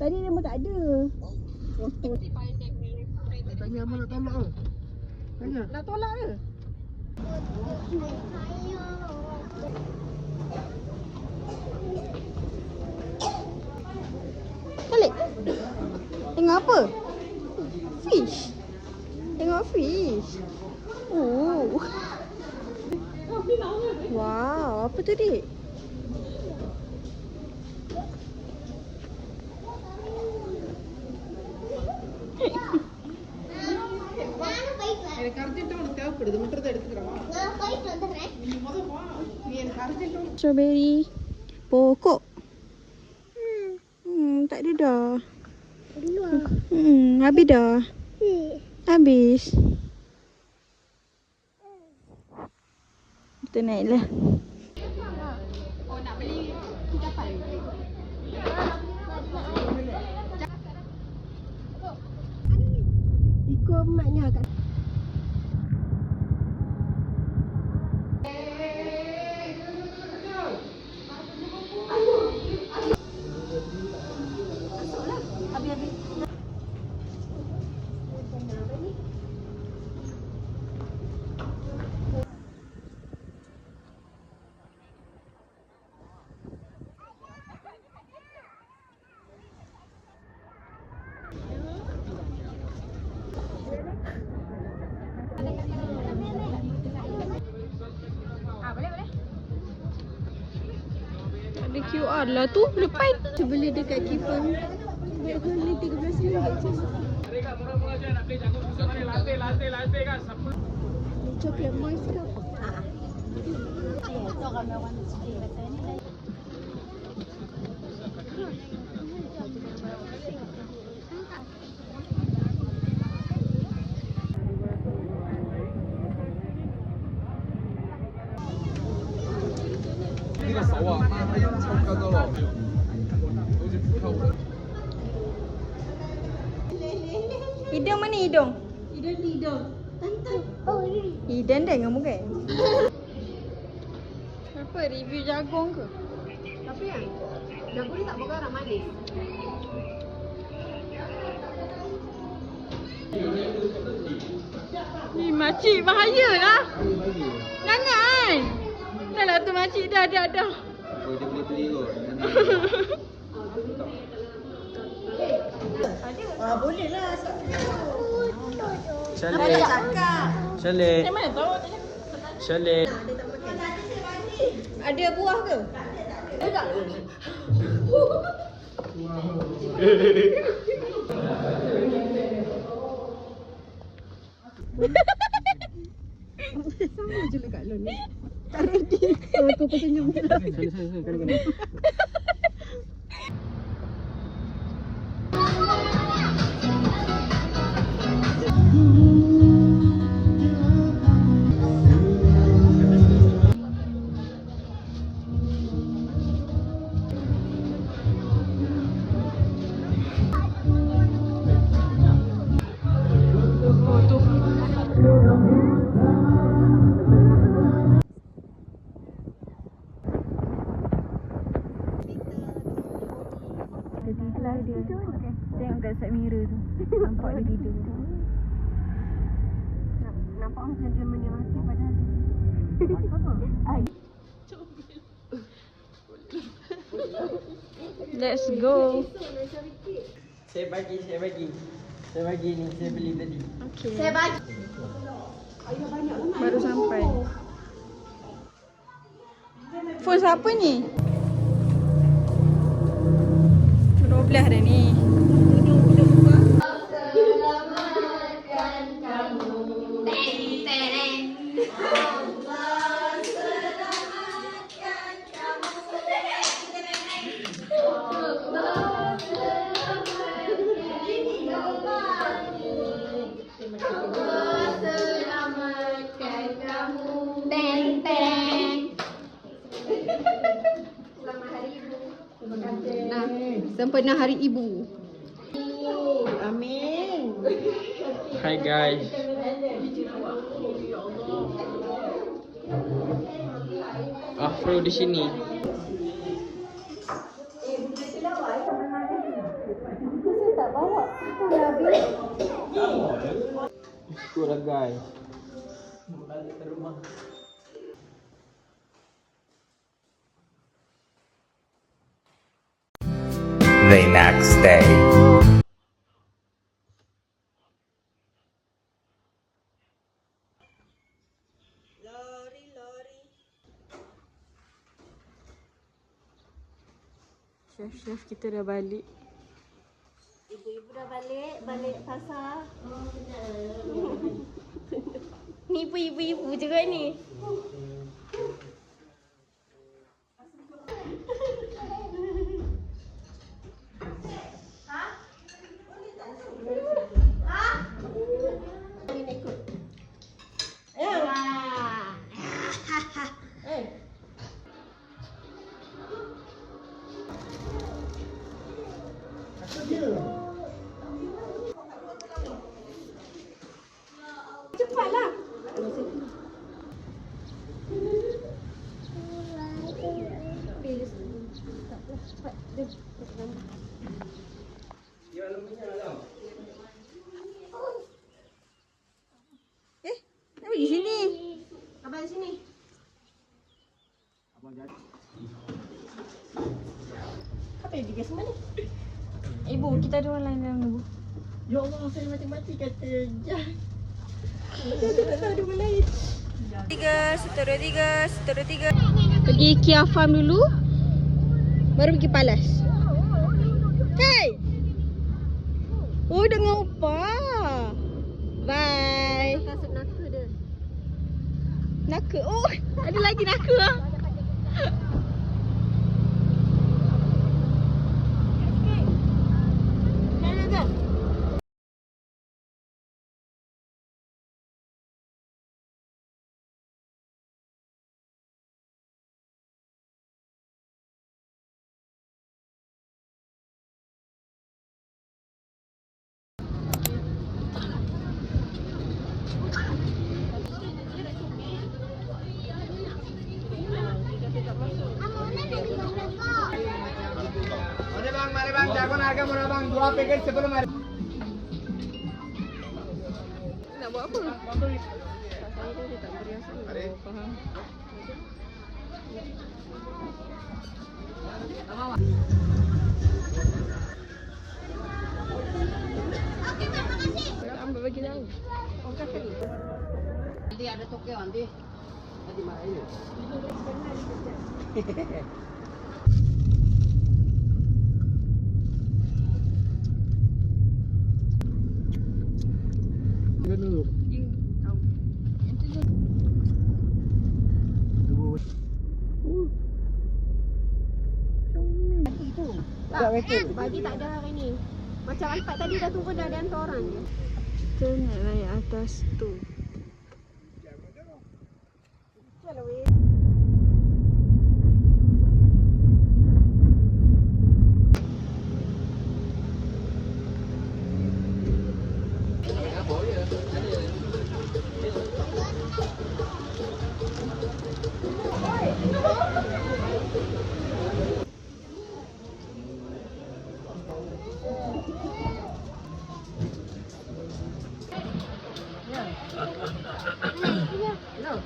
Tadi memang tak ada. Tanya apa nak tolak ke? Tanya. Nak tolak ke? Balik. Tengok apa? Fish. Tengok fish. Oh. Wow, apa tu dik? Strawberry pokok. Tak ada dah. Habis dah. Habis. Kita naiklah. Oh, nak beli kudapan. Ikut maknya kat ada QR lah tu depan. Kita beli dekat Kipang. Baik ni RM13 je. Coklat moist ke? Hidung mana hidung? Hidung ni hidung. Tantan. Oh, ni. Hidung dah dengan muka. Apa review jagung ke? Tapi yang jagung ni tak bergarang manis. Ni makcik bahaya lah. Jangan. Dah lah tu makcik dah. Oh, dia boleh beli kot. Boleh lah. Chalet. Chalet. Macam mana tahu? Chalet. Ada buah ke? Ada. Sama je dekat Lon ni. Tak ready. Aku tersenyum je lah. Sana. Dia tengok kat side mirror tu. Nampak dia tidur. Nampak macam dia menikmati padahal Let's go. Saya bagi ni, saya beli tadi. Okay. Saya bagi. Baru sampai. Phone siapa ni? 12 dah ni. Nah, sempena Hari Ibu. Amin. Hi guys. Afro di sini. bawa. Nabi. Ikut lah guys. Balik ke rumah. The next day. Chef kita dah balik. Ibu-ibu dah balik pasar. Ni pun ibu-ibu juga ni. Cepatlah. Apa di sini? Abang sini. Apa yang digas mana? Ibu, kita ada orang lain dalam dulu. Ya Allah, saya mati-mati kata jah. Kita tak tahu dia lain. 3, 1, 2, 3, 1, 2, 3. Pergi Kia Farm dulu. Baru pergi Palas. Hey! Oh, dengan opa. Bye. Kasut naka dia. Naka. Oh, ada lagi naka ah. Mari bang, jagoan harga murah bang, 2 paket sebelum hari. Nak buat apa? Rasanya dia tak berias. Faham? Ambil bagi tahu. Oh, kakak ni. Nanti ada tokyo nanti. Tadi marah ini. Dulu. Tak, pagi tak ada hari ni. Macam iPad tadi dah tunggu dah ada hantar orang je. Kita nak naik atas tu. No.